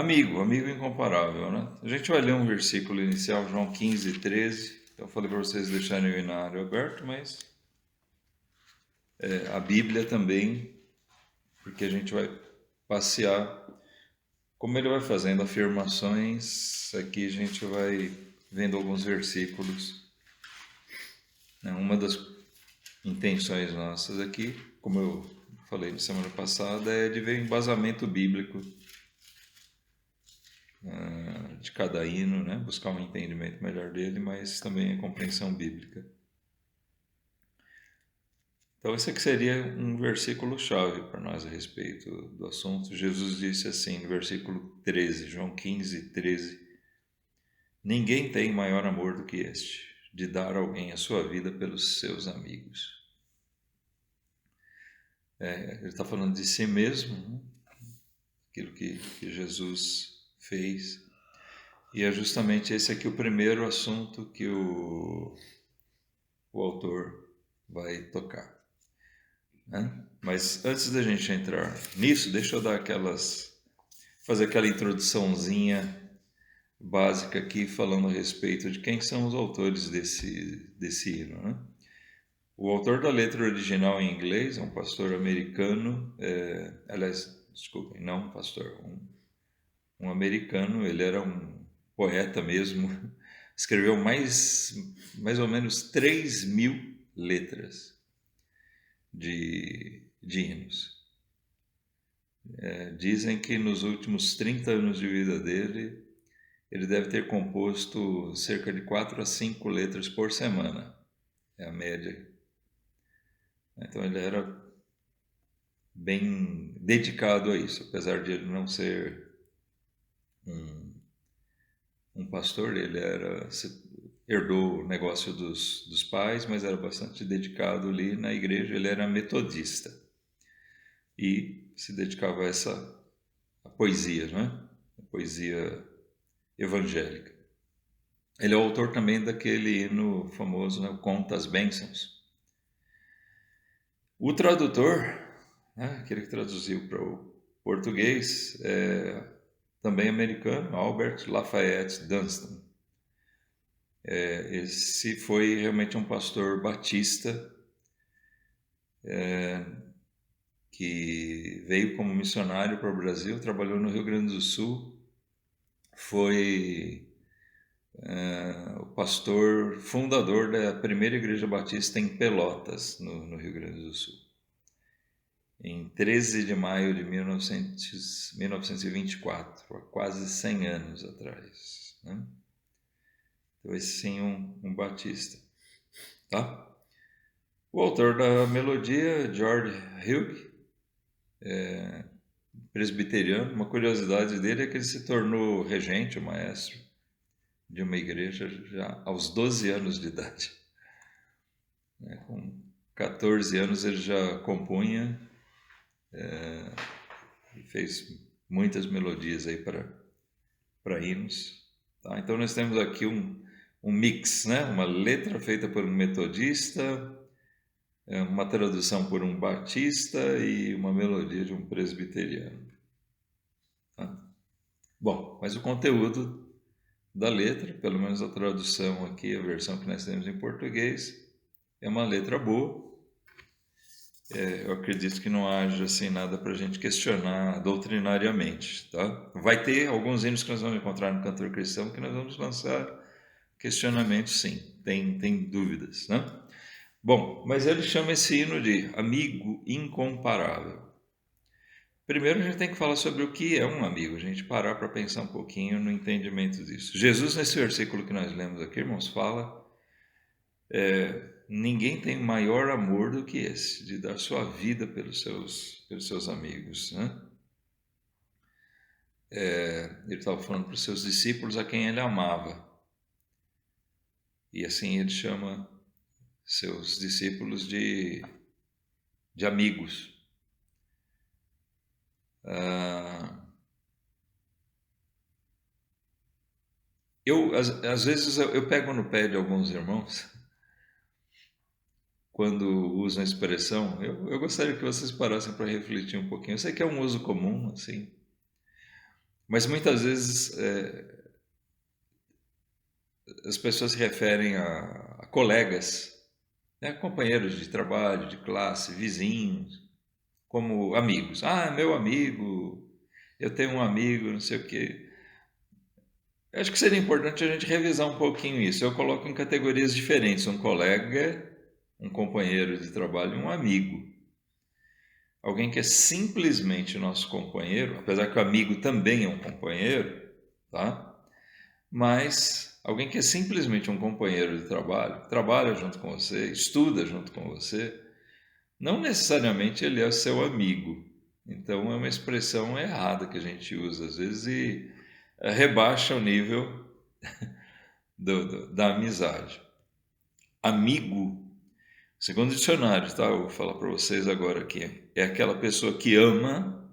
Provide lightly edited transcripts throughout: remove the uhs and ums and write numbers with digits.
amigo incomparável, né? A gente vai ler um versículo inicial, João 15, 13. Eu falei para vocês deixarem o inário aberto, mas a Bíblia também, porque a gente vai passear. Como ele vai fazendo afirmações, aqui a gente vai vendo alguns versículos, né? Uma das intenções nossas aqui, como eu falei na semana passada, é de ver embasamento bíblico de cada hino, né? Buscar um entendimento melhor dele, mas também a compreensão bíblica. Então, esse aqui seria um versículo-chave para nós a respeito do assunto. Jesus disse assim, no versículo 13, João 15, 13: Ninguém tem maior amor do que este, de dar a alguém a sua vida pelos seus amigos. Ele está falando de si mesmo, né? Aquilo que Jesus fez. E é justamente esse aqui o primeiro assunto que o autor vai tocar, né? Mas antes da gente entrar nisso, deixa eu fazer aquela introduçãozinha básica aqui, falando a respeito de quem são os autores desse hino, né? O autor da letra original em inglês é um pastor americano, aliás, desculpem, não um pastor, um americano. Ele era um poeta mesmo, escreveu mais ou menos 3.000 letras de hinos. Dizem que nos últimos 30 anos de vida dele, ele deve ter composto cerca de 4 a 5 letras por semana, é a média. Então ele era bem dedicado a isso, apesar de ele não ser um pastor. Ele herdou o negócio dos pais, mas era bastante dedicado ali na igreja. Ele era metodista e se dedicava a poesia, né? A poesia evangélica. Ele é o autor também daquele hino famoso, né? Conta as Bênçãos. O tradutor, né? Aquele que traduziu para o português, também americano, Albert Lafayette Dunstan. Esse foi realmente um pastor batista que veio como missionário para o Brasil, trabalhou no Rio Grande do Sul, foi o pastor fundador da primeira igreja batista em Pelotas, no Rio Grande do Sul, em 13 de maio de 1924, há quase 100 anos atrás, né? Então, esse sim, um batista, tá? O autor da melodia, George Hughes, presbiteriano. Uma curiosidade dele é que ele se tornou regente, o maestro de uma igreja já aos 12 anos de idade. Com 14 anos ele já compunha e fez muitas melodias aí para hinos. Tá? Então nós temos aqui um mix, né? Uma letra feita por um metodista, uma tradução por um batista e uma melodia de um presbiteriano. Tá? Bom, mas o conteúdo da letra, pelo menos a tradução aqui, a versão que nós temos em português, é uma letra boa. Eu acredito que não haja assim nada para a gente questionar doutrinariamente, tá? Vai ter alguns hinos que nós vamos encontrar no Cantor Cristão que nós vamos lançar questionamentos, sim, tem dúvidas, né? Bom, mas ele chama esse hino de amigo incomparável. Primeiro a gente tem que falar sobre o que é um amigo, a gente parar para pensar um pouquinho no entendimento disso. Jesus, nesse versículo que nós lemos aqui, irmãos, fala: ninguém tem maior amor do que esse, de dar sua vida pelos seus amigos, né? Ele estava falando para os seus discípulos a quem ele amava. E assim ele chama seus discípulos de amigos. Às vezes eu pego no pé de alguns irmãos quando usam a expressão. Eu gostaria que vocês parassem para refletir um pouquinho. Eu sei que é um uso comum, assim, Mas muitas vezes as pessoas se referem a colegas, né? Companheiros de trabalho, de classe, vizinhos, como amigos. Ah, meu amigo, eu tenho um amigo, não sei o quê. Eu acho que seria importante a gente revisar um pouquinho isso. Eu coloco em categorias diferentes: um colega, um companheiro de trabalho e um amigo. Alguém que é simplesmente nosso companheiro, apesar que o amigo também é um companheiro, tá? Mas alguém que é simplesmente um companheiro de trabalho, que trabalha junto com você, estuda junto com você, não necessariamente ele é seu amigo. Então é uma expressão errada que a gente usa às vezes e rebaixa o nível da amizade. Amigo, segundo o dicionário, tá? Eu vou falar para vocês agora aqui, é aquela pessoa que ama,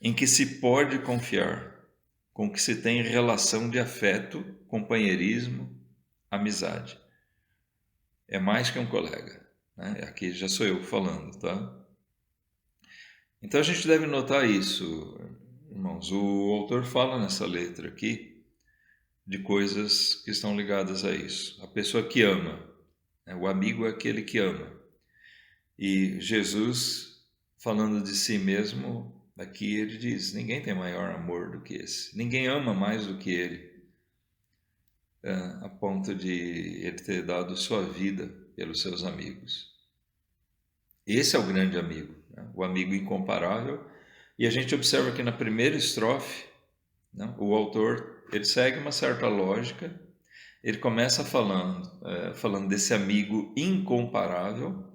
em que se pode confiar, com que se tem relação de afeto, companheirismo, amizade. É mais que um colega, né? Aqui já sou eu falando, tá? Então a gente deve notar isso, irmãos. O autor fala nessa letra aqui de coisas que estão ligadas a isso. A pessoa que ama, né? O amigo é aquele que ama. E Jesus, falando de si mesmo, aqui ele diz: ninguém tem maior amor do que esse. Ninguém ama mais do que ele, a ponto de ele ter dado sua vida pelos seus amigos. Esse é o grande amigo, né? O amigo incomparável. E a gente observa que na primeira estrofe, né, o autor ele segue uma certa lógica. Ele começa falando desse amigo incomparável,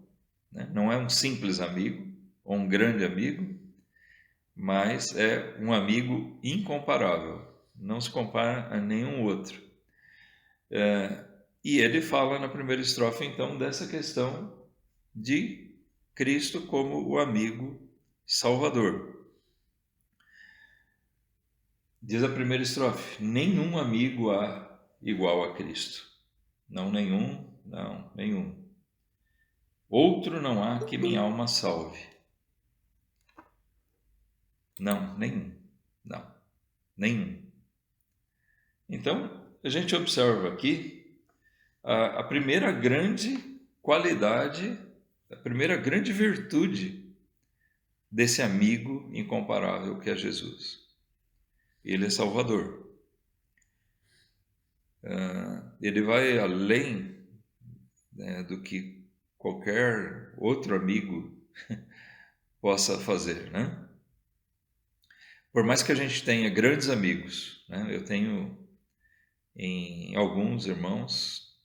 né? Não é um simples amigo ou um grande amigo, mas é um amigo incomparável. Não se compara a nenhum outro. E ele fala na primeira estrofe, então, dessa questão de Cristo como o amigo salvador. Diz a primeira estrofe: nenhum amigo há igual a Cristo. Não nenhum, não, nenhum. Outro não há que minha alma salve. Não, nenhum. Não, nenhum. Então, a gente observa aqui a primeira grande qualidade, a primeira grande virtude desse amigo incomparável que é Jesus. Ele é Salvador. Ele vai além, né, do que qualquer outro amigo possa fazer, né? Por mais que a gente tenha grandes amigos, né? Eu tenho em alguns irmãos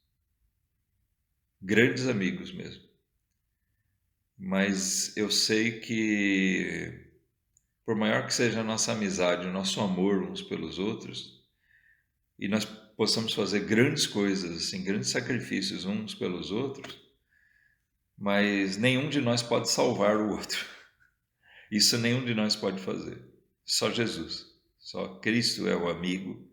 grandes amigos mesmo, mas eu sei que por maior que seja a nossa amizade, o nosso amor uns pelos outros, e nós possamos fazer grandes coisas, assim, grandes sacrifícios uns pelos outros, mas nenhum de nós pode salvar o outro. Isso nenhum de nós pode fazer. Só Jesus. Só Cristo é o amigo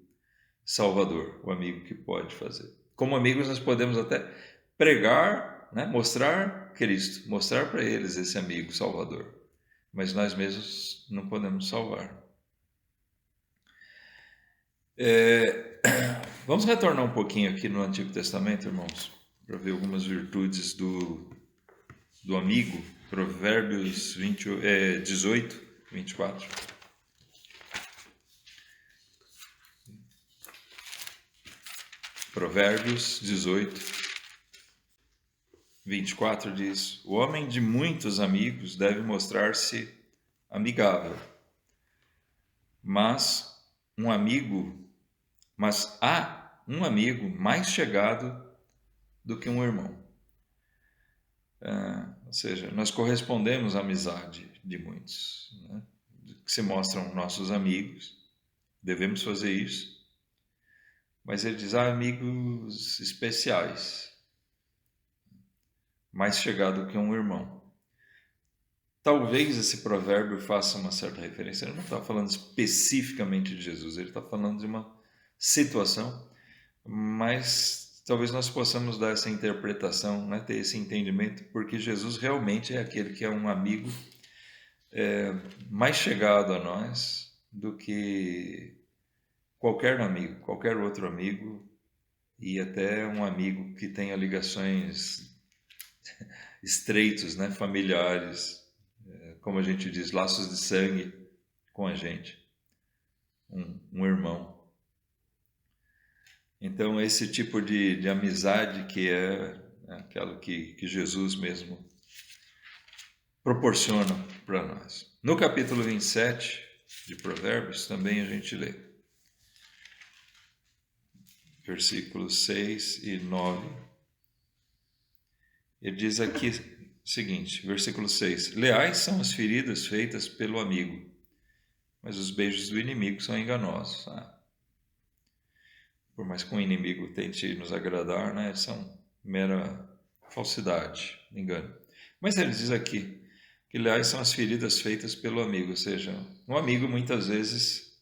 salvador, o amigo que pode fazer. Como amigos nós podemos até pregar, né? Mostrar Cristo, mostrar para eles esse amigo salvador. Mas nós mesmos não podemos salvar. Vamos retornar um pouquinho aqui no Antigo Testamento, irmãos, para ver algumas virtudes do amigo. Provérbios 18, 24. Provérbios 18, 24 diz: o homem de muitos amigos deve mostrar-se amigável, mas há um amigo mais chegado do que um irmão. Ou seja, nós correspondemos à amizade de muitos, né, que se mostram nossos amigos, devemos fazer isso, mas ele diz: amigos especiais, mais chegado que um irmão. Talvez esse provérbio faça uma certa referência. Ele não está falando especificamente de Jesus, ele está falando de uma situação, mas talvez nós possamos dar essa interpretação, né, ter esse entendimento, porque Jesus realmente é aquele que é um amigo mais chegado a nós, do que qualquer amigo, qualquer outro amigo, e até um amigo que tenha ligações estreitos, né, familiares, como a gente diz, laços de sangue com a gente, um irmão. Então, esse tipo de amizade que é aquela que Jesus mesmo proporciona para nós. No capítulo 27 de Provérbios, também a gente lê versículos 6 e 9. Ele diz aqui o seguinte, versículo 6: Leais são as feridas feitas pelo amigo, mas os beijos do inimigo são enganosos. Por mais que um inimigo tente nos agradar, né, são mera falsidade, engano. Mas ele diz aqui que leais são as feridas feitas pelo amigo, ou seja, um amigo muitas vezes,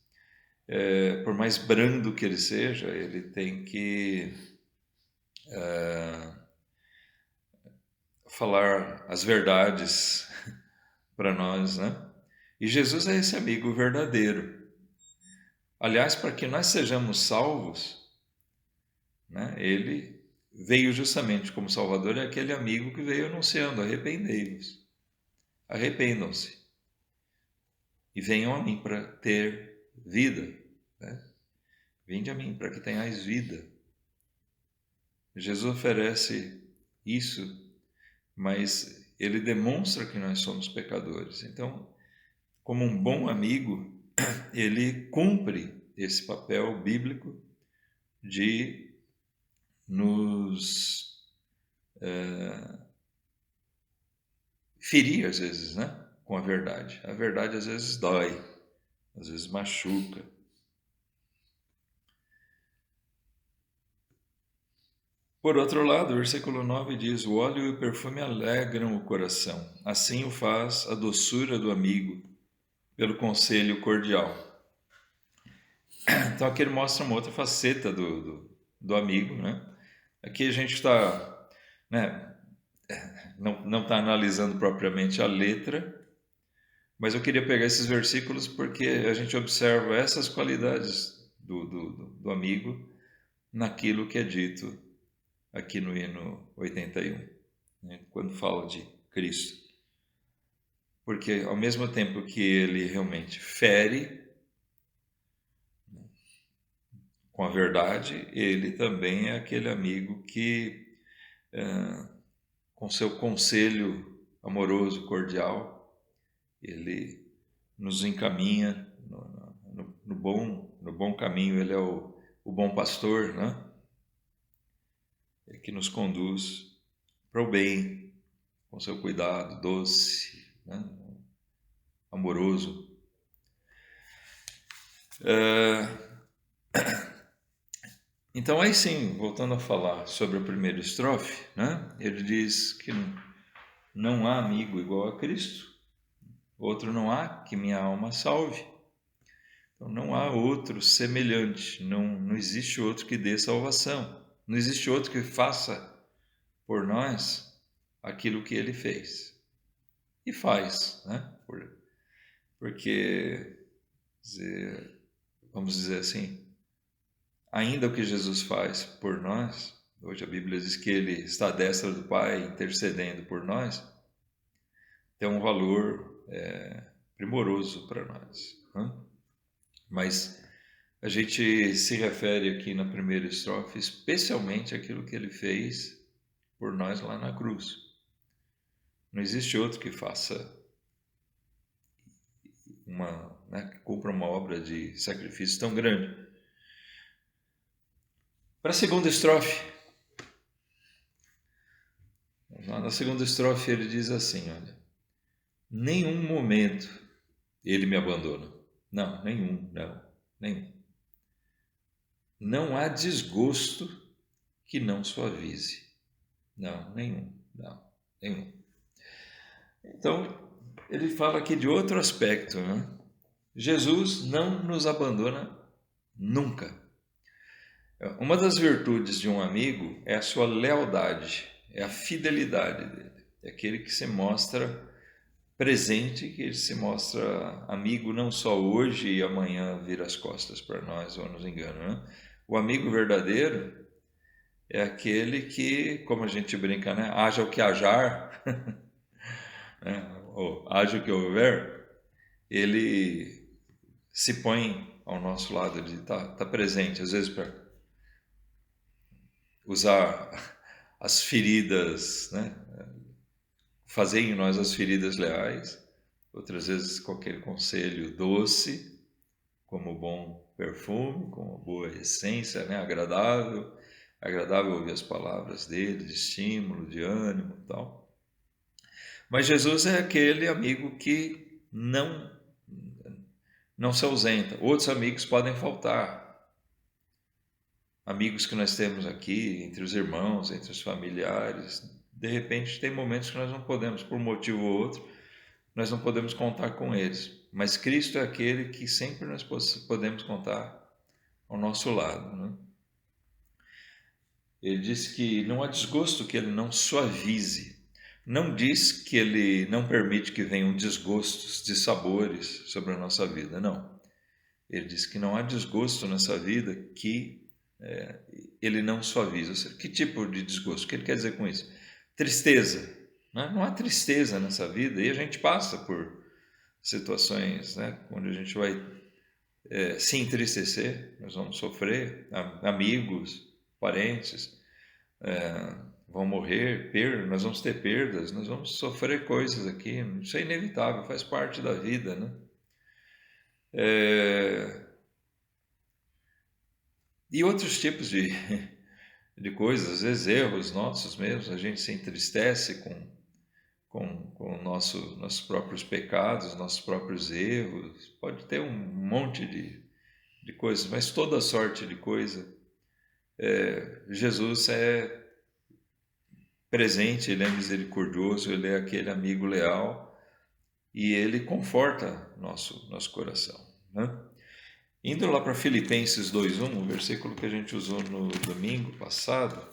por mais brando que ele seja, ele tem que falar as verdades para nós, né? E Jesus é esse amigo verdadeiro. Aliás, para que nós sejamos salvos, né, ele veio justamente como Salvador, é aquele amigo que veio anunciando: arrependei-vos, arrependam-se e venham a mim para ter vida, né? Vinde a mim para que tenhais vida. Jesus oferece isso, mas ele demonstra que nós somos pecadores. Então, como um bom amigo, ele cumpre esse papel bíblico de nos ferir, às vezes, né, com a verdade. A verdade às vezes dói, às vezes machuca. Por outro lado, o versículo 9 diz: o óleo e o perfume alegram o coração, assim o faz a doçura do amigo, pelo conselho cordial. Então aqui ele mostra uma outra faceta do amigo, né? Aqui a gente está, né, não está analisando propriamente a letra, mas eu queria pegar esses versículos porque a gente observa essas qualidades do amigo naquilo que é dito aqui no hino 81, né, quando fala de Cristo. Porque ao mesmo tempo que ele realmente fere com a verdade, ele também é aquele amigo que, com seu conselho amoroso, cordial, ele nos encaminha no bom caminho. Ele é o bom pastor, né? É que nos conduz para o bem, com seu cuidado doce, né? Amoroso. Então, aí sim, voltando a falar sobre a primeira estrofe, né? Ele diz que não há amigo igual a Cristo, outro não há que minha alma salve. Então, não há outro semelhante, não existe outro que dê salvação, não existe outro que faça por nós aquilo que ele fez e faz, né? Porque, vamos dizer assim, ainda o que Jesus faz por nós, hoje a Bíblia diz que ele está à destra do Pai intercedendo por nós, tem um valor primoroso para nós, né? Mas a gente se refere aqui na primeira estrofe especialmente àquilo que ele fez por nós lá na cruz. Não existe outro que faça que cumpra uma obra de sacrifício tão grande. Para a segunda estrofe, na segunda estrofe ele diz assim, olha: nenhum momento ele me abandona. Não, nenhum. Não há desgosto que não suavize. Não, nenhum. Então, ele fala aqui de outro aspecto, né? Jesus não nos abandona nunca. Uma das virtudes de um amigo é a sua lealdade, é a fidelidade dele. É aquele que se mostra presente, que ele se mostra amigo não só hoje e amanhã vira as costas para nós ou nos engana, né? O amigo verdadeiro é aquele que, como a gente brinca, né? Haja o que hajar, né? Ou haja o que houver, ele se põe ao nosso lado, ele tá presente, às vezes para usar as feridas, né? Fazer em nós as feridas leais, outras vezes com aquele conselho doce, como bom perfume, como boa essência, né? Agradável ouvir as palavras dele, de estímulo, de ânimo e tal. Mas Jesus é aquele amigo que não se ausenta. Outros amigos podem faltar. Amigos que nós temos aqui, entre os irmãos, entre os familiares, de repente tem momentos que nós não podemos, por um motivo ou outro, nós não podemos contar com eles. Mas Cristo é aquele que sempre nós podemos contar ao nosso lado, né? Ele diz que não há desgosto que ele não suavize. Não diz que ele não permite que venham desgostos de sabores sobre a nossa vida, não. Ele diz que não há desgosto nessa vida que ele não suaviza. Que tipo de desgosto? O que ele quer dizer com isso? Tristeza, né? Não há tristeza nessa vida e a gente passa por situações, né, onde a gente vai se entristecer, nós vamos sofrer, amigos, parentes vão morrer, nós vamos ter perdas, nós vamos sofrer coisas aqui, isso é inevitável, faz parte da vida, né? E outros tipos de coisas, às vezes erros nossos mesmos, a gente se entristece com nossos próprios pecados, nossos próprios erros, pode ter um monte de coisas, mas toda sorte de coisa, Jesus é presente, ele é misericordioso, ele é aquele amigo leal e ele conforta nosso coração, né? Indo lá para Filipenses 2:1, o versículo que a gente usou no domingo passado,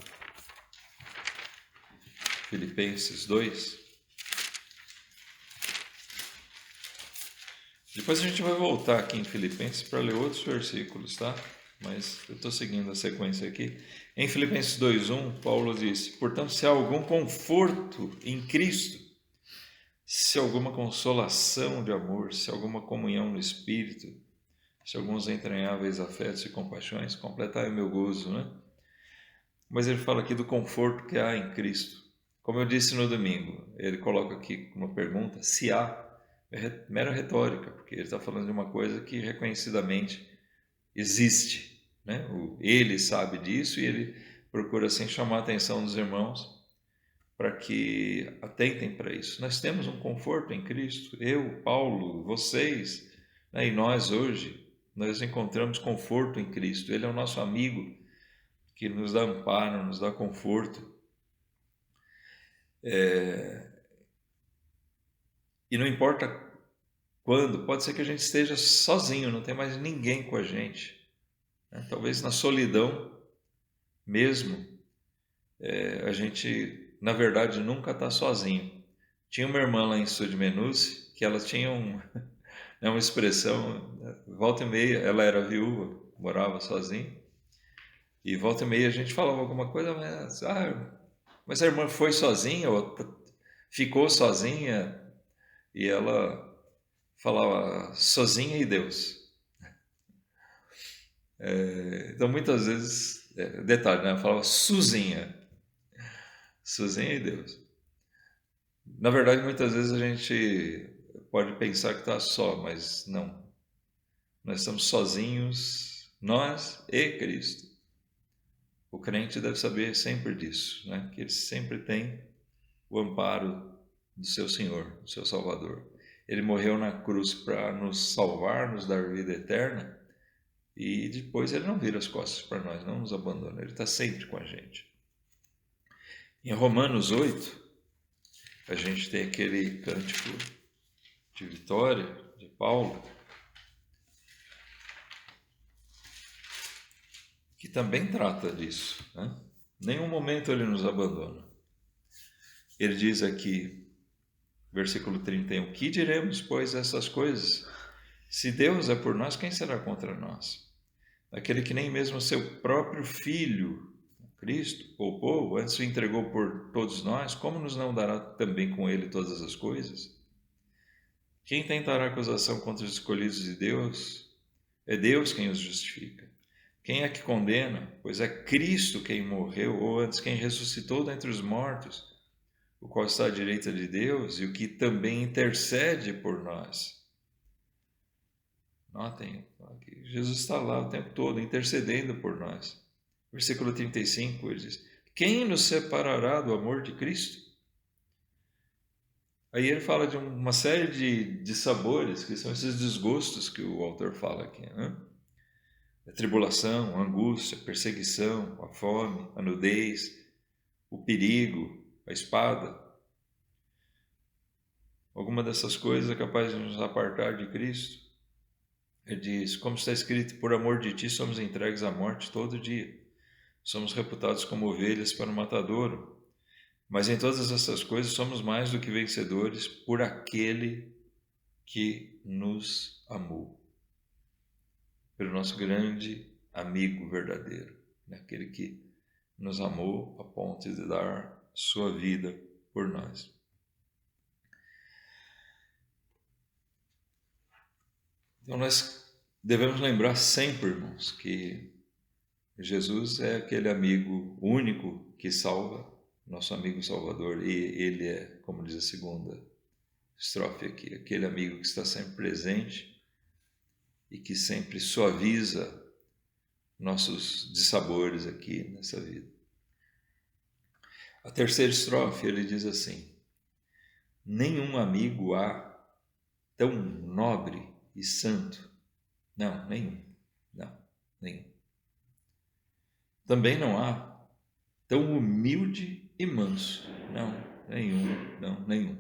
Filipenses 2. Depois a gente vai voltar aqui em Filipenses para ler outros versículos, tá? Mas eu estou seguindo a sequência aqui. Em Filipenses 2:1, Paulo disse: portanto, se há algum conforto em Cristo, se há alguma consolação de amor, se há alguma comunhão no Espírito, se alguns entranháveis afetos e compaixões, completai o meu gozo, né? Mas ele fala aqui do conforto que há em Cristo. Como eu disse no domingo, ele coloca aqui uma pergunta, se há, é mera retórica, porque ele está falando de uma coisa que reconhecidamente existe, né? Ele sabe disso e ele procura assim chamar a atenção dos irmãos para que atentem para isso. Nós temos um conforto em Cristo, eu, Paulo, vocês, né? E nós hoje, nós encontramos conforto em Cristo. Ele é o nosso amigo que nos dá amparo, nos dá conforto. E não importa quando, pode ser que a gente esteja sozinho, não tem mais ninguém com a gente, né? Talvez na solidão mesmo, a gente, na verdade, nunca está sozinho. Tinha uma irmã lá em Sudmenuce que ela tinha uma expressão, volta e meia, ela era viúva, morava sozinha, e volta e meia a gente falava alguma coisa, mas a irmã foi sozinha, ou ficou sozinha, e ela falava sozinha e Deus. Então muitas vezes, detalhe, né? Ela falava sozinha e Deus. Na verdade, muitas vezes a gente pode pensar que está só, mas não. Nós estamos sozinhos, nós e Cristo. O crente deve saber sempre disso, né? Que ele sempre tem o amparo do seu Senhor, do seu Salvador. Ele morreu na cruz para nos salvar, nos dar vida eterna, e depois ele não vira as costas para nós, não nos abandona, ele está sempre com a gente. Em Romanos 8, a gente tem aquele cântico de vitória de Paulo, que também trata disso, né? Nenhum momento ele nos abandona. Ele diz aqui, Versículo 31. Que diremos, pois, essas coisas? Se Deus é por nós, quem será contra nós? Aquele que nem mesmo seu próprio Filho, Cristo, poupou, antes o entregou por todos nós, como nos não dará também com ele todas as coisas? Quem tentará acusação contra os escolhidos de Deus? É Deus quem os justifica. Quem é que condena? Pois é Cristo quem morreu, ou antes quem ressuscitou dentre os mortos, o qual está à direita de Deus e o que também intercede por nós. Notem, Jesus está lá o tempo todo intercedendo por nós. Versículo 35, ele diz: quem nos separará do amor de Cristo? Aí ele fala de uma série de sabores, que são esses desgostos que o autor fala aqui, né? A tribulação, a angústia, a perseguição, a fome, a nudez, o perigo, a espada. Alguma dessas coisas é capaz de nos apartar de Cristo. Ele diz, como está escrito, por amor de ti somos entregues à morte todo dia. Somos reputados como ovelhas para o matadouro. Mas em todas essas coisas somos mais do que vencedores por aquele que nos amou. Pelo nosso grande amigo verdadeiro. Aquele que nos amou a ponto de dar sua vida por nós. Então nós devemos lembrar sempre, irmãos, que Jesus é aquele amigo único que salva, nosso amigo salvador, e ele é, como diz a segunda estrofe aqui, aquele amigo que está sempre presente e que sempre suaviza nossos dissabores aqui nessa vida. A terceira estrofe, ele diz assim: nenhum amigo há tão nobre e santo. Não, nenhum. Também não há tão humilde e manso. Nenhum.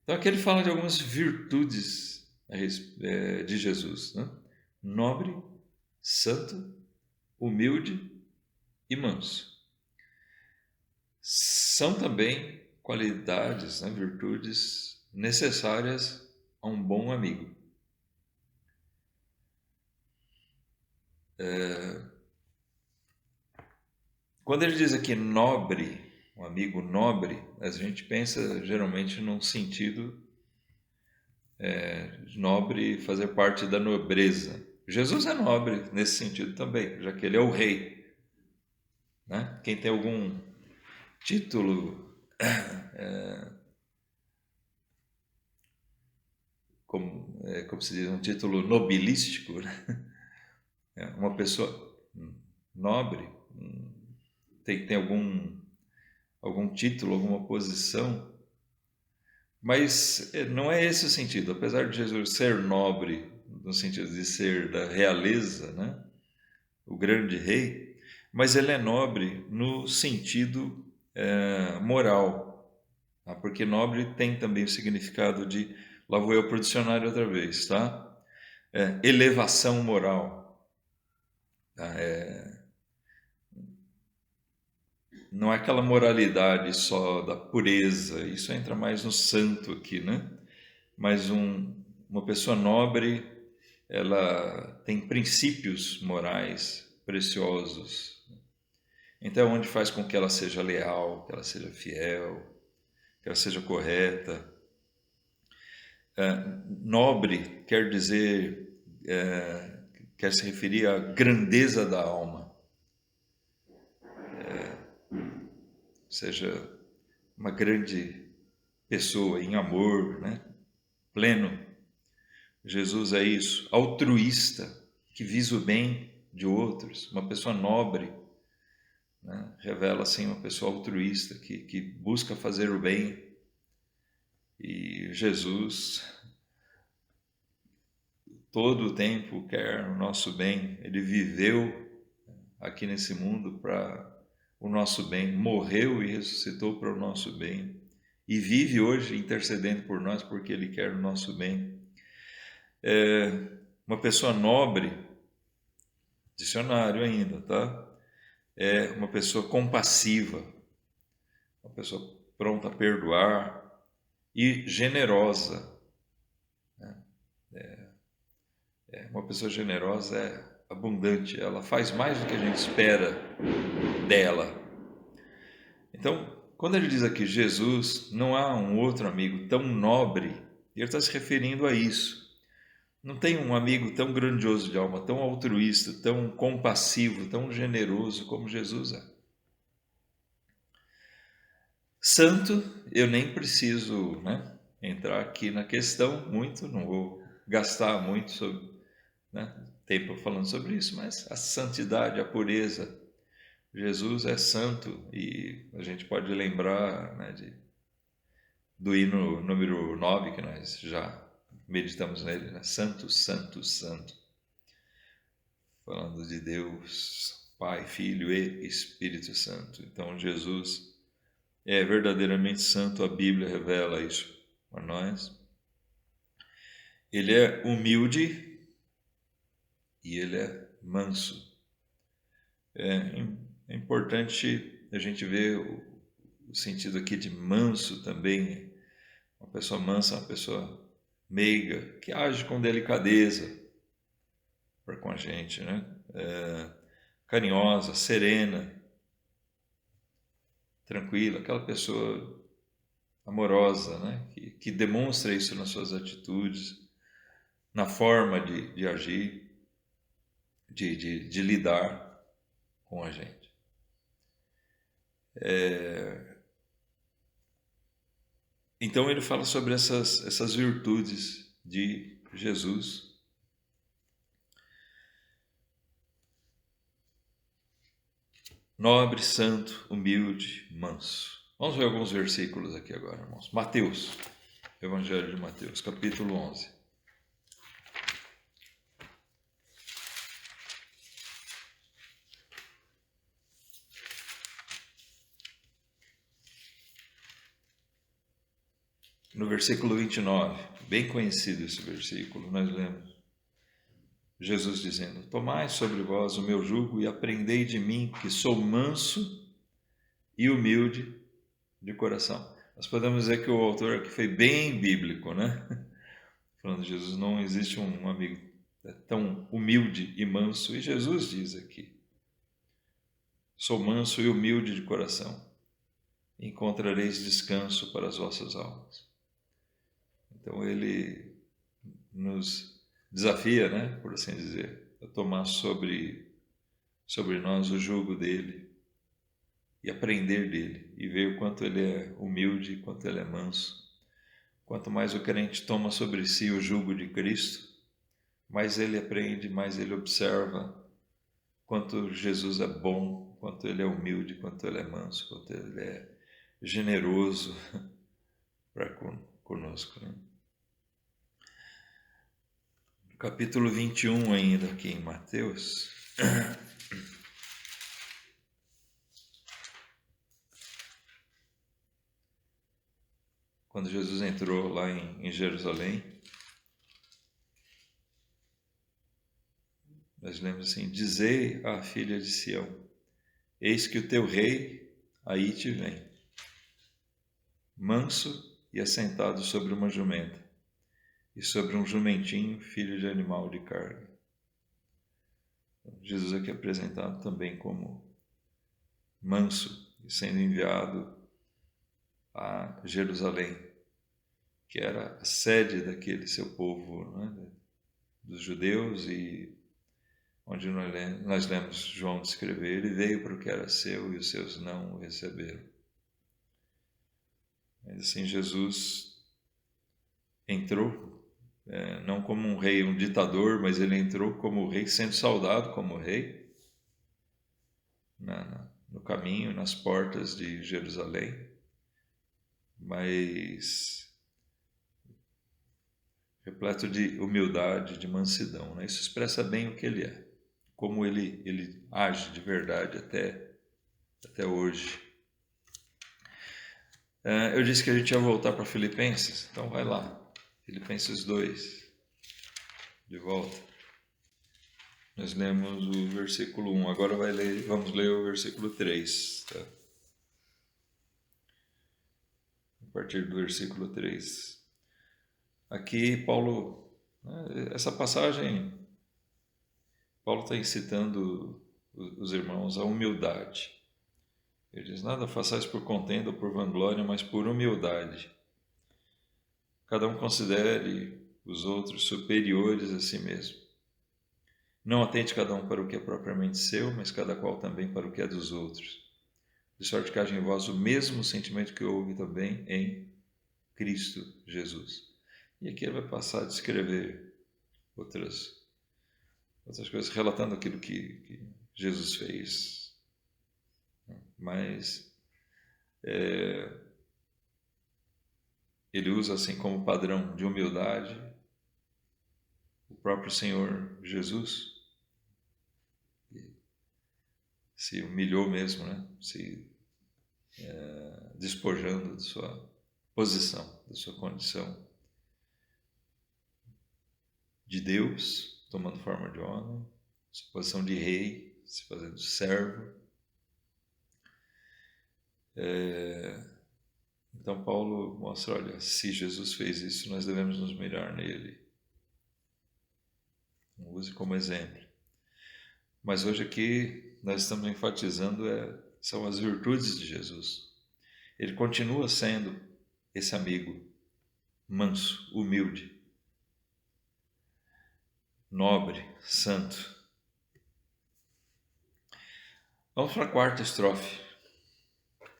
Então aqui ele fala de algumas virtudes de Jesus, né? Nobre, santo, humilde e manso. São também qualidades, né, virtudes necessárias a um bom amigo. Quando ele diz aqui nobre, um amigo nobre, a gente pensa geralmente num sentido nobre, fazer parte da nobreza. Jesus é nobre nesse sentido também, já que ele é o rei. Né? Quem tem algum título, como se diz, um título nobilístico, né? Uma pessoa nobre tem algum título, alguma posição, mas não é esse o sentido. Apesar de Jesus ser nobre, no sentido de ser da realeza, né? O grande rei, mas ele é nobre no sentido moral, tá? Porque nobre tem também o significado de, lá vou eu para o dicionário outra vez, tá? Elevação moral, tá? Não é aquela moralidade só da pureza, isso entra mais no santo aqui, né? Mas uma pessoa nobre, ela tem princípios morais preciosos. Então, onde faz com que ela seja leal, que ela seja fiel, que ela seja correta. Nobre quer dizer, quer se referir à grandeza da alma. Seja uma grande pessoa em amor, né? Pleno. Jesus é isso. Altruísta, que visa o bem de outros. Uma pessoa nobre, né? Revela assim uma pessoa altruísta, que busca fazer o bem. E Jesus, todo o tempo, quer o nosso bem. Ele viveu aqui nesse mundo para o nosso bem, morreu e ressuscitou para o nosso bem, e vive hoje intercedendo por nós porque Ele quer o nosso bem. Uma pessoa nobre, dicionário ainda, tá? É uma pessoa compassiva, uma pessoa pronta a perdoar, e generosa. Uma pessoa generosa é abundante, ela faz mais do que a gente espera dela. Então, quando ele diz aqui Jesus, não há um outro amigo tão nobre, ele está se referindo a isso. Não tem um amigo tão grandioso de alma, tão altruísta, tão compassivo, tão generoso como Jesus é. Santo, eu nem preciso, entrar aqui na questão muito, não vou gastar muito tempo falando sobre isso, mas a santidade, a pureza, Jesus é santo e a gente pode lembrar do hino número 9 que nós já meditamos nele, né? Santo, Santo, Santo, falando de Deus, Pai, Filho e Espírito Santo. Então Jesus é verdadeiramente santo, a Bíblia revela isso para nós. Ele é humilde e ele é manso. É importante a gente ver o sentido aqui de manso também. Uma pessoa mansa, uma pessoa meiga, que age com delicadeza para com a gente, né? Carinhosa, serena, tranquila, aquela pessoa amorosa, né? Que demonstra isso nas suas atitudes, na forma de agir, de lidar com a gente. Então ele fala sobre essas virtudes de Jesus. Nobre, santo, humilde, manso. Vamos ver alguns versículos aqui agora, irmãos. Mateus, Evangelho de Mateus, capítulo 11. No versículo 29, bem conhecido esse versículo, nós lemos Jesus dizendo: Tomai sobre vós o meu jugo e aprendei de mim, que sou manso e humilde de coração. Nós podemos dizer que o autor aqui foi bem bíblico, né? Falando de Jesus, não existe um amigo tão humilde e manso. E Jesus diz aqui: sou manso e humilde de coração, encontrareis descanso para as vossas almas. Então ele nos desafia, por assim dizer, a tomar sobre nós o jugo dele e aprender dele e ver o quanto ele é humilde, quanto ele é manso. Quanto mais o crente toma sobre si o jugo de Cristo, mais ele aprende, mais ele observa quanto Jesus é bom, quanto ele é humilde, quanto ele é manso, quanto ele é generoso para conosco. Capítulo 21 ainda aqui em Mateus. Quando Jesus entrou lá em Jerusalém, nós lemos assim: dizei à filha de Sião, eis que o teu rei aí te vem, manso e assentado sobre uma jumenta, e sobre um jumentinho, filho de animal de carga. Jesus aqui é apresentado também como manso e sendo enviado a Jerusalém, que era a sede daquele seu povo, dos judeus, e onde nós lemos João descrever: ele veio para o que era seu e os seus não o receberam. Mas assim, Jesus entrou, não como um rei, um ditador, mas ele entrou como rei, sendo saudado como rei, no caminho, nas portas de Jerusalém, mas repleto de humildade, de mansidão. Isso expressa bem o que ele é, como ele age de verdade até hoje. Eu disse que a gente ia voltar para Filipenses, então vai lá, Filipenses 2, de volta. Nós lemos o versículo 1, agora vamos ler o versículo 3. Tá? partir do versículo 3. Aqui, Paulo, essa passagem, Paulo está incitando os irmãos à humildade. Ele diz: nada façais por contenda ou por vanglória, mas por humildade. Cada um considere os outros superiores a si mesmo. Não atente cada um para o que é propriamente seu, mas cada qual também para o que é dos outros. De sorte que haja em vós o mesmo sentimento que houve também em Cristo Jesus. E aqui ele vai passar a descrever outras coisas, relatando aquilo que Jesus fez. Mas ele usa assim como padrão de humildade o próprio Senhor Jesus. Se humilhou mesmo, né? Se despojando de sua posição, da sua condição de Deus, tomando forma de homem, sua posição de rei, se fazendo servo. Então Paulo mostra, olha, se Jesus fez isso, nós devemos nos mirar nele. Use como exemplo. Mas hoje aqui nós estamos enfatizando são as virtudes de Jesus. Ele continua sendo esse amigo manso, humilde, nobre, santo. Vamos para a quarta estrofe.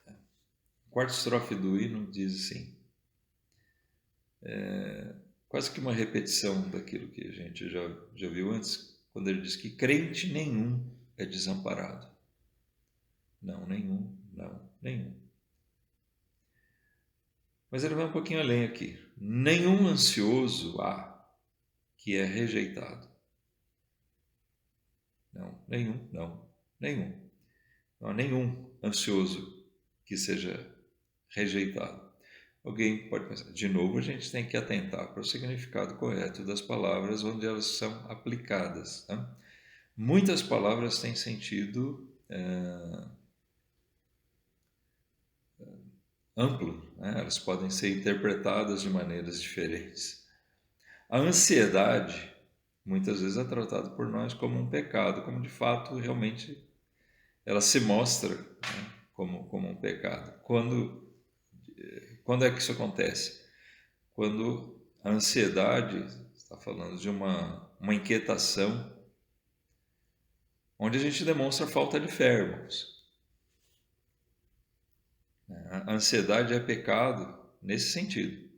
A quarta estrofe do hino diz assim, quase que uma repetição daquilo que a gente já viu antes, quando ele diz que crente nenhum é desamparado. Não, nenhum, não, nenhum. Mas ele vai um pouquinho além aqui. Nenhum ansioso há que é rejeitado. Não, nenhum, não, nenhum. Não há nenhum ansioso que seja rejeitado. Alguém pode pensar, de novo a gente tem que atentar para o significado correto das palavras onde elas são aplicadas. Né? Muitas palavras têm sentido amplo, né? Elas podem ser interpretadas de maneiras diferentes. A ansiedade muitas vezes é tratada por nós como um pecado, como de fato realmente ela se mostra, né, como um pecado. Quando é que isso acontece? Quando a ansiedade está falando de uma inquietação onde a gente demonstra falta de fé, irmãos. A ansiedade é pecado nesse sentido.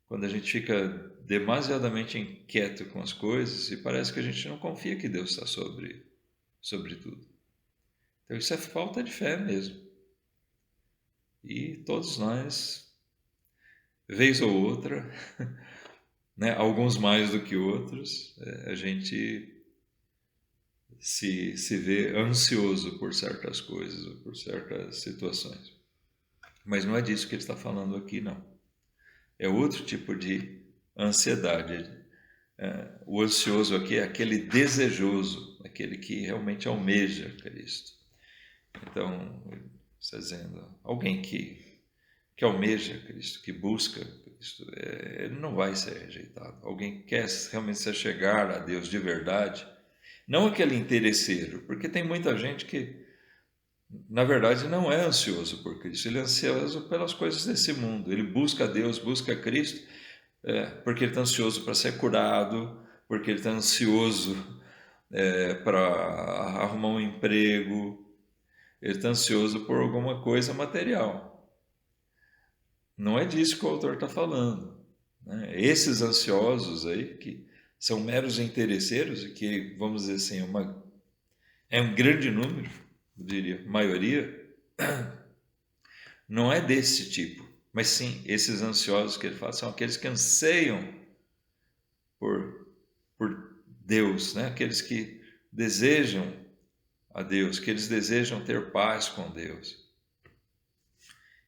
Quando a gente fica demasiadamente inquieto com as coisas e parece que a gente não confia que Deus está sobre tudo. Então isso é falta de fé mesmo. E todos nós, vez ou outra, né, alguns mais do que outros, a gente se vê ansioso por certas coisas ou por certas situações. Mas não é disso que ele está falando aqui, não. É outro tipo de ansiedade. O ansioso aqui é aquele desejoso, aquele que realmente almeja Cristo. Então, está dizendo, alguém que almeja Cristo, que busca Cristo, ele não vai ser rejeitado. Alguém que quer realmente se chegar a Deus de verdade, não aquele interesseiro, porque tem muita gente que, na verdade, não é ansioso por Cristo, ele é ansioso pelas coisas desse mundo. Ele busca Deus, busca Cristo, porque ele está ansioso para ser curado, porque ele está ansioso para arrumar um emprego, ele está ansioso por alguma coisa material. Não é disso que o autor está falando. Né? Esses ansiosos aí, que são meros interesseiros, e que, vamos dizer assim, é um grande número, eu diria, maioria, não é desse tipo, mas sim, esses ansiosos que ele fala são aqueles que anseiam por Deus, né? Aqueles que desejam a Deus, que eles desejam ter paz com Deus.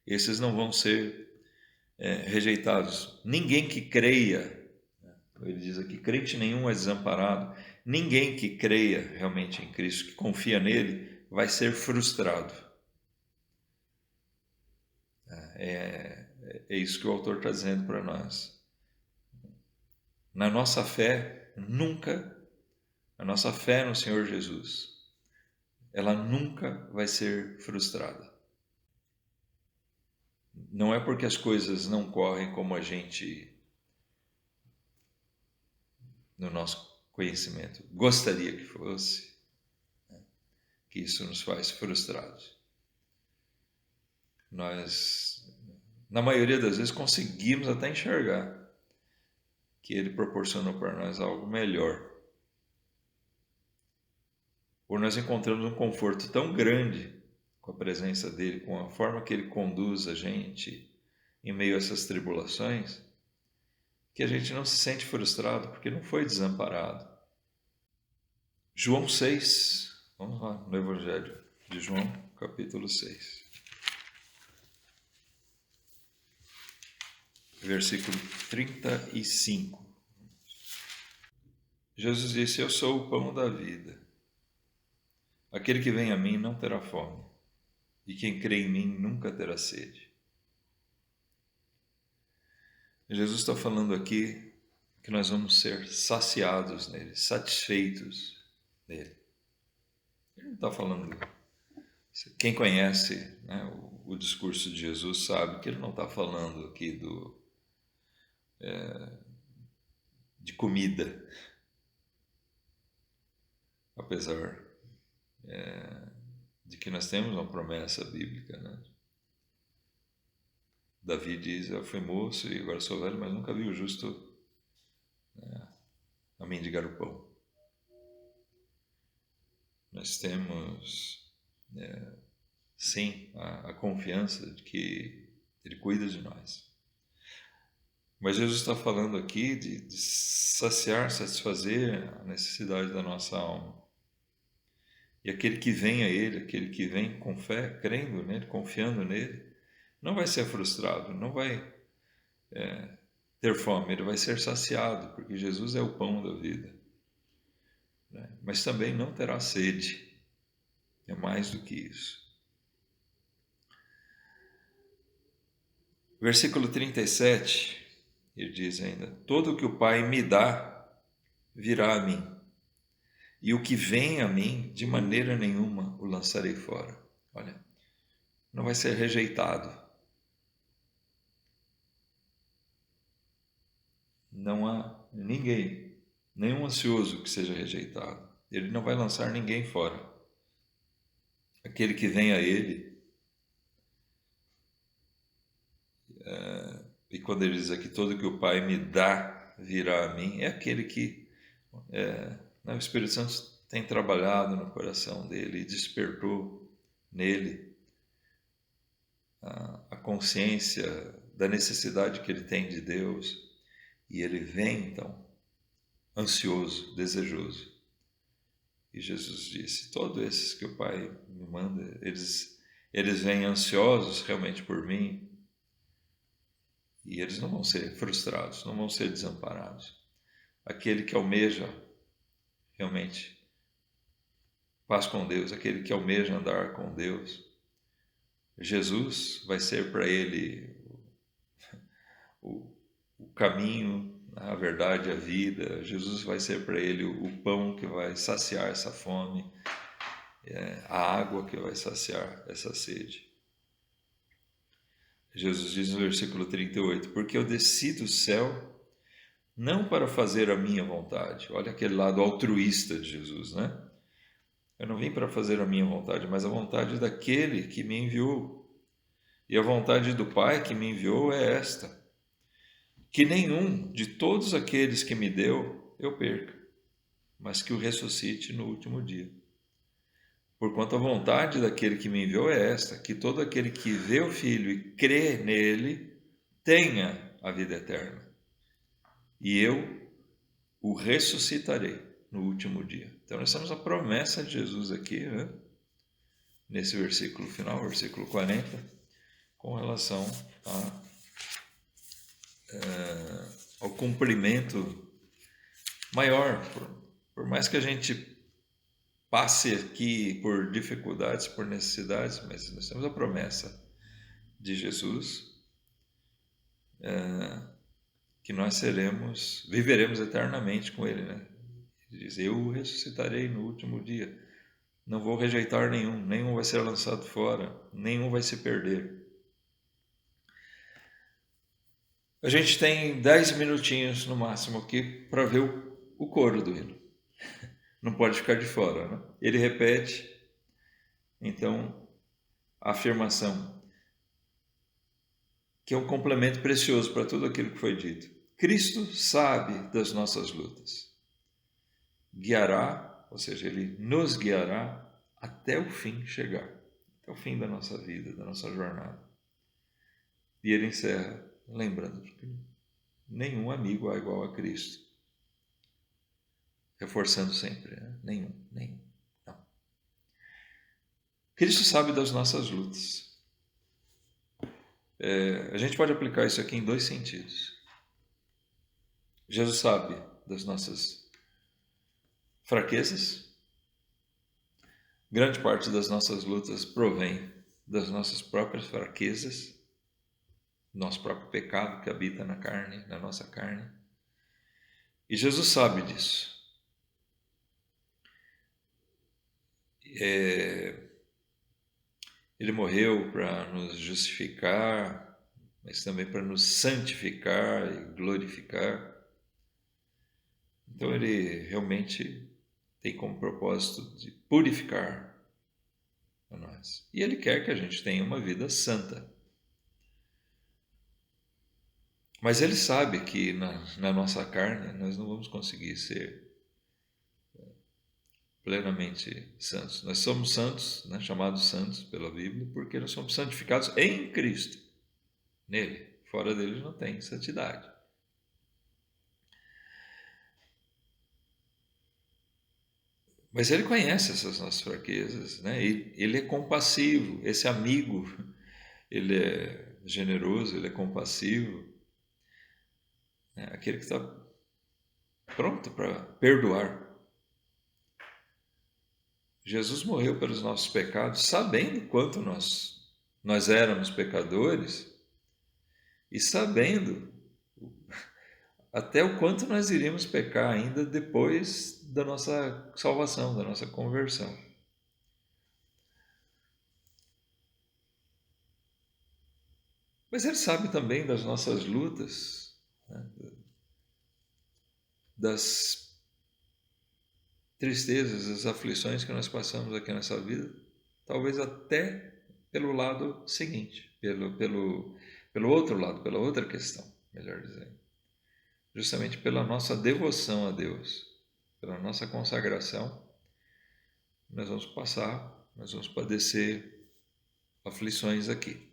Esses não vão ser rejeitados. Ninguém que creia, ele diz aqui, crente nenhum é desamparado. Ninguém que creia realmente em Cristo, que confia nele, vai ser frustrado. É isso que o autor está dizendo para nós. Na nossa fé, a nossa fé no Senhor Jesus, ela nunca vai ser frustrada. Não é porque as coisas não correm como a gente, no nosso conhecimento, gostaria que fosse, que isso nos faz frustrados. Nós, na maioria das vezes, conseguimos até enxergar que Ele proporcionou para nós algo melhor. Ou nós encontramos um conforto tão grande com a presença dEle, com a forma que Ele conduz a gente em meio a essas tribulações, que a gente não se sente frustrado porque não foi desamparado. João 6, vamos lá, no Evangelho de João, capítulo 6. Versículo 35. Jesus disse: eu sou o pão da vida. Aquele que vem a mim não terá fome, e quem crê em mim nunca terá sede. Jesus está falando aqui que nós vamos ser saciados nele, satisfeitos nele. Ele não está falando... Quem conhece, né, o discurso de Jesus sabe que ele não está falando aqui de comida, apesar de que nós temos uma promessa bíblica, né? Davi diz: eu fui moço e agora sou velho, mas nunca vi o justo a mendigar o pão. Nós temos, sim, a confiança de que Ele cuida de nós. Mas Jesus está falando aqui de saciar, satisfazer a necessidade da nossa alma. E aquele que vem a Ele, aquele que vem com fé, crendo nele, confiando nele, não vai ser frustrado, não vai ter fome, ele vai ser saciado, porque Jesus é o pão da vida. Mas também não terá sede, é mais do que isso. Versículo 37, ele diz ainda: todo o que o Pai me dá virá a mim, e o que vem a mim, de maneira nenhuma o lançarei fora. Olha, não vai ser rejeitado. Não há ninguém, nenhum ansioso que seja rejeitado. Ele não vai lançar ninguém fora. Aquele que vem a Ele, e quando ele diz aqui: todo que o Pai me dá virá a mim, é aquele que o Espírito Santo tem trabalhado no coração dele e despertou nele a consciência da necessidade que ele tem de Deus, e ele vem então ansioso, desejoso. E Jesus disse: todos esses que o Pai me manda, eles vêm ansiosos realmente por mim, e eles não vão ser frustrados, não vão ser desamparados. Aquele que almeja realmente paz com Deus, aquele que almeja andar com Deus, Jesus vai ser para ele o caminho, a verdade, a vida. Jesus vai ser para ele o pão que vai saciar essa fome, a água que vai saciar essa sede. Jesus diz no versículo 38, porque eu desci do céu não para fazer a minha vontade. Olha aquele lado altruísta de Jesus, né? Eu não vim para fazer a minha vontade, mas a vontade daquele que me enviou. E a vontade do Pai que me enviou é esta: que nenhum de todos aqueles que me deu eu perca, mas que o ressuscite no último dia. Porquanto a vontade daquele que me enviou é esta: que todo aquele que vê o Filho e crê nele tenha a vida eterna, e eu o ressuscitarei no último dia. Então nós temos a promessa de Jesus aqui, né? Nesse versículo final, versículo 40, com relação ao cumprimento maior. Por mais que a gente passe aqui por dificuldades, por necessidades, mas nós temos a promessa de Jesus, que nós viveremos eternamente com Ele, né? Ele diz: eu ressuscitarei no último dia, não vou rejeitar nenhum vai ser lançado fora, nenhum vai se perder. A gente tem 10 minutinhos no máximo aqui para ver o coro do hino. Não pode ficar de fora, né? Ele repete, então, a afirmação, que é um complemento precioso para tudo aquilo que foi dito. Cristo sabe das nossas lutas. Guiará, ou seja, Ele nos guiará até o fim chegar, até o fim da nossa vida, da nossa jornada. E ele encerra lembrando que nenhum amigo é igual a Cristo. Reforçando sempre, né? Nenhum. Não. Cristo sabe das nossas lutas. A gente pode aplicar isso aqui em 2 sentidos. Jesus sabe das nossas fraquezas. Grande parte das nossas lutas provém das nossas próprias fraquezas, nosso próprio pecado que habita na carne, na nossa carne. E Jesus sabe disso. Ele morreu para nos justificar, mas também para nos santificar e glorificar. Então ele realmente tem como propósito de purificar a nós. E ele quer que a gente tenha uma vida santa. Mas ele sabe que na nossa carne nós não vamos conseguir ser plenamente santos. Nós somos santos, né, chamados santos pela Bíblia, porque nós somos santificados em Cristo. Nele. Fora dele não tem santidade. Mas ele conhece essas nossas fraquezas, né? Ele é compassivo, esse amigo, ele é generoso, ele é compassivo, né? Aquele que está pronto para perdoar. Jesus morreu pelos nossos pecados, sabendo quanto nós éramos pecadores e sabendo até o quanto nós iríamos pecar ainda depois da nossa salvação, da nossa conversão. Mas ele sabe também das nossas lutas, né? Das tristezas, das aflições que nós passamos aqui nessa vida, talvez até pelo lado seguinte, pelo outro lado, pela outra questão, melhor dizendo. Justamente pela nossa devoção a Deus, pela nossa consagração, nós vamos padecer aflições aqui.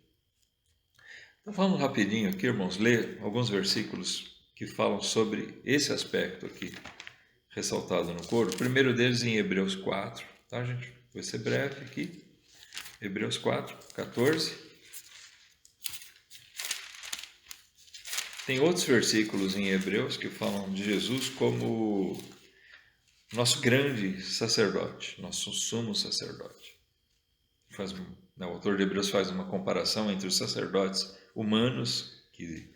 Então vamos rapidinho aqui, irmãos, ler alguns versículos que falam sobre esse aspecto aqui, ressaltado no coro. O primeiro deles em Hebreus 4, tá, gente? Vai ser breve aqui. Hebreus 4, 14. Tem outros versículos em Hebreus que falam de Jesus como nosso grande sacerdote, nosso sumo sacerdote. O autor de Hebreus faz uma comparação entre os sacerdotes humanos que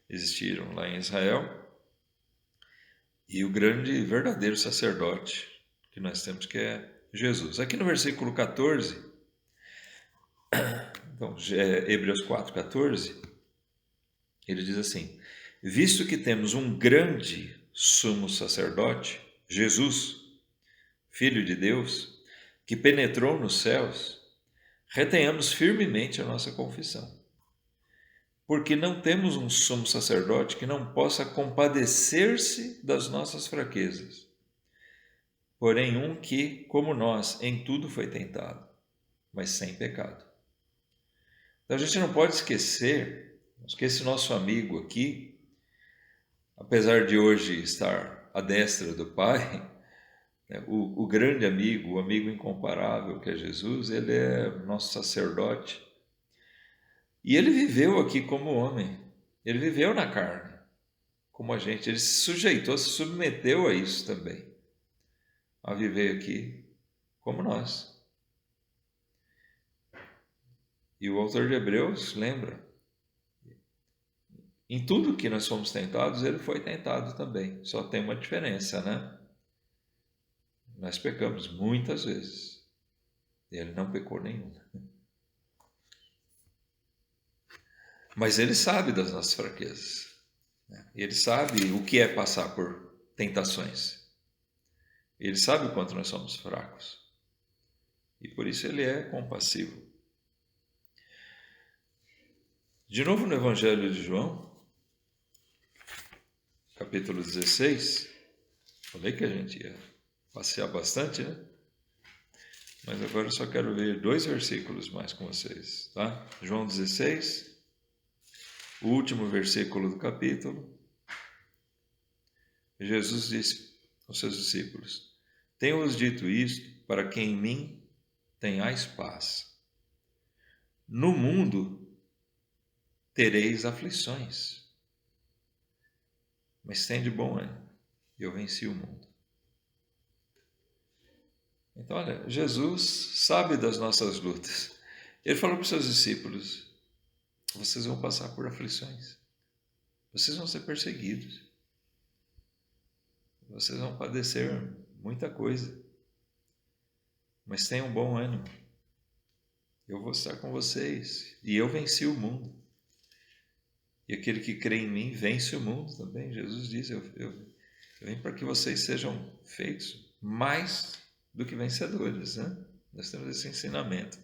existiram lá em Israel e o grande e verdadeiro sacerdote que nós temos, que é Jesus. Aqui no versículo 14, então, Hebreus 4, 14, ele diz assim: visto que temos um grande sumo sacerdote, Jesus, Filho de Deus, que penetrou nos céus, retenhamos firmemente a nossa confissão. Porque não temos um sumo sacerdote que não possa compadecer-se das nossas fraquezas, porém um que, como nós, em tudo foi tentado, mas sem pecado. Então a gente não pode esquecer que esse nosso amigo aqui, apesar de hoje estar à destra do Pai, o grande amigo, o amigo incomparável que é Jesus, ele é nosso sacerdote. E ele viveu aqui como homem, ele viveu na carne, como a gente, ele se sujeitou, se submeteu a isso também, a viver aqui como nós. E o autor de Hebreus lembra, em tudo que nós fomos tentados, ele foi tentado também. Só tem uma diferença, né? Nós pecamos muitas vezes. E ele não pecou nenhuma. Mas ele sabe das nossas fraquezas. Ele sabe o que é passar por tentações. Ele sabe o quanto nós somos fracos. E por isso ele é compassivo. De novo no Evangelho de João, capítulo 16. Falei que a gente ia passear bastante, né? Mas agora eu só quero ver 2 versículos mais com vocês, tá? João 16, o último versículo do capítulo. Jesus disse aos seus discípulos: Tenho-vos dito isto para que em mim tenhais paz. No mundo tereis aflições, mas tende bom ânimo, eu venci o mundo. Então, olha, Jesus sabe das nossas lutas. Ele falou para os seus discípulos: vocês vão passar por aflições, vocês vão ser perseguidos, vocês vão padecer muita coisa, mas tenham bom ânimo, eu vou estar com vocês, e eu venci o mundo. E aquele que crê em mim vence o mundo também. Jesus diz: eu venho para que vocês sejam feitos mais do que vencedores, né? Nós temos esse ensinamento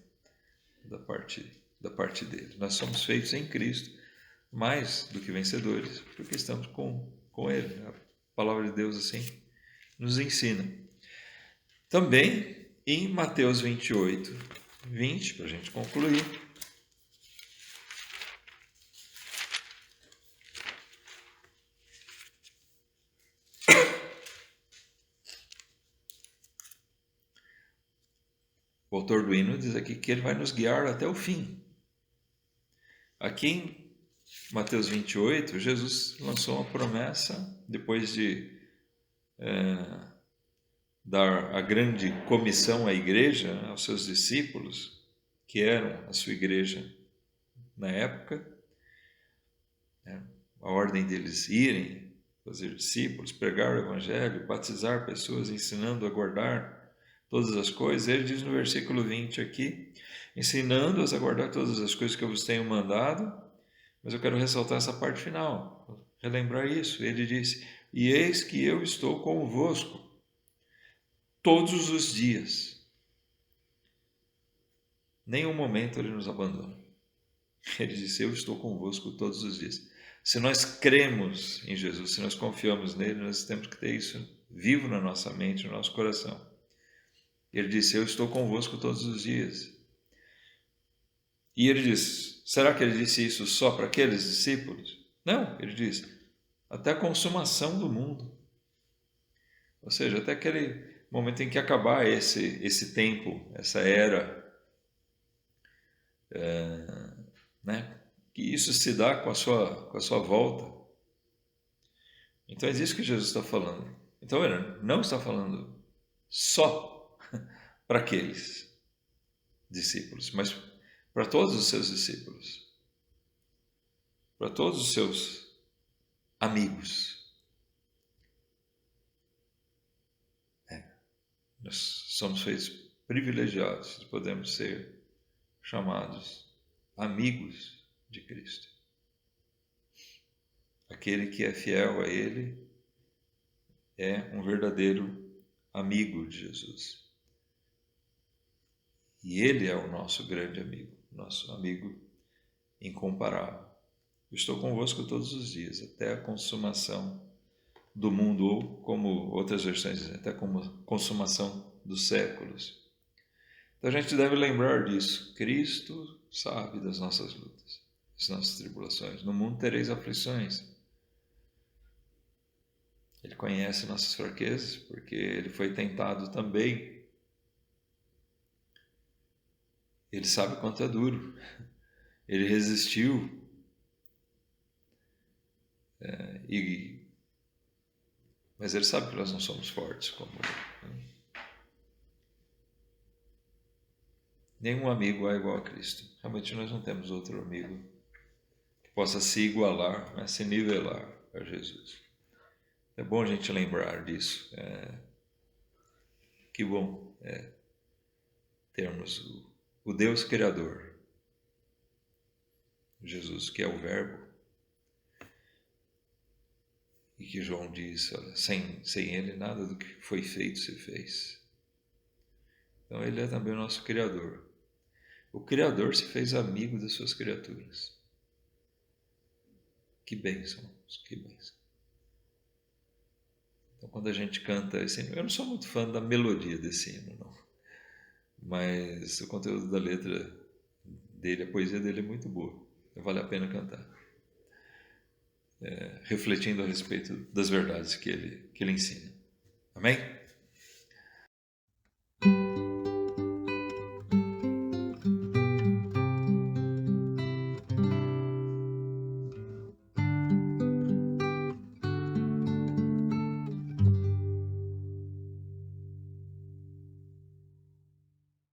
da parte dele. Nós somos feitos em Cristo mais do que vencedores, porque estamos com ele. A palavra de Deus assim nos ensina. Também em Mateus 28, 20, para a gente concluir. O autor do hino diz aqui que ele vai nos guiar até o fim. Aqui em Mateus 28, Jesus lançou uma promessa, depois de dar a grande comissão à igreja, aos seus discípulos, que eram a sua igreja na época, a ordem deles irem, fazer discípulos, pregar o evangelho, batizar pessoas, ensinando a guardar todas as coisas. Ele diz no versículo 20 aqui: ensinando-as a guardar todas as coisas que eu vos tenho mandado. Mas eu quero ressaltar essa parte final, relembrar isso. Ele disse: e eis que eu estou convosco todos os dias. Nenhum momento ele nos abandona. Ele disse: eu estou convosco todos os dias. Se nós cremos em Jesus, se nós confiamos nele, nós temos que ter isso vivo na nossa mente, no nosso coração. Ele disse: eu estou convosco todos os dias. E ele diz: será que ele disse isso só para aqueles discípulos? Não, ele diz: até a consumação do mundo. Ou seja, até aquele momento em que acabar esse tempo, essa era, né? Que isso se dá com a sua volta. Então é disso que Jesus está falando. Então ele não está falando só para aqueles discípulos, mas para todos os seus discípulos, para todos os seus amigos. Nós somos feitos privilegiados de podermos ser chamados amigos de Cristo. Aquele que é fiel a Ele é um verdadeiro amigo de Jesus. E Ele é o nosso grande amigo, nosso amigo incomparável. Eu estou convosco todos os dias, até a consumação do mundo, ou como outras versões dizem, até como a consumação dos séculos. Então a gente deve lembrar disso. Cristo sabe das nossas lutas, das nossas tribulações. No mundo tereis aflições. Ele conhece nossas fraquezas, porque ele foi tentado também. Ele sabe quanto é duro. Ele resistiu. Mas ele sabe que nós não somos fortes como ele. Nenhum amigo é igual a Cristo. Realmente nós não temos outro amigo que possa se igualar, né, se nivelar a Jesus. É bom a gente lembrar disso. Que bom termos o Deus Criador, Jesus, que é o Verbo, e que João diz, olha, sem ele nada do que foi feito se fez. Então ele é também o nosso Criador. O Criador se fez amigo das suas criaturas. Que bênção, que bênção. Então quando a gente canta esse hino, eu não sou muito fã da melodia desse hino, não. Mas o conteúdo da letra dele, a poesia dele é muito boa. Vale a pena cantar. Refletindo a respeito das verdades que ele ensina. Amém?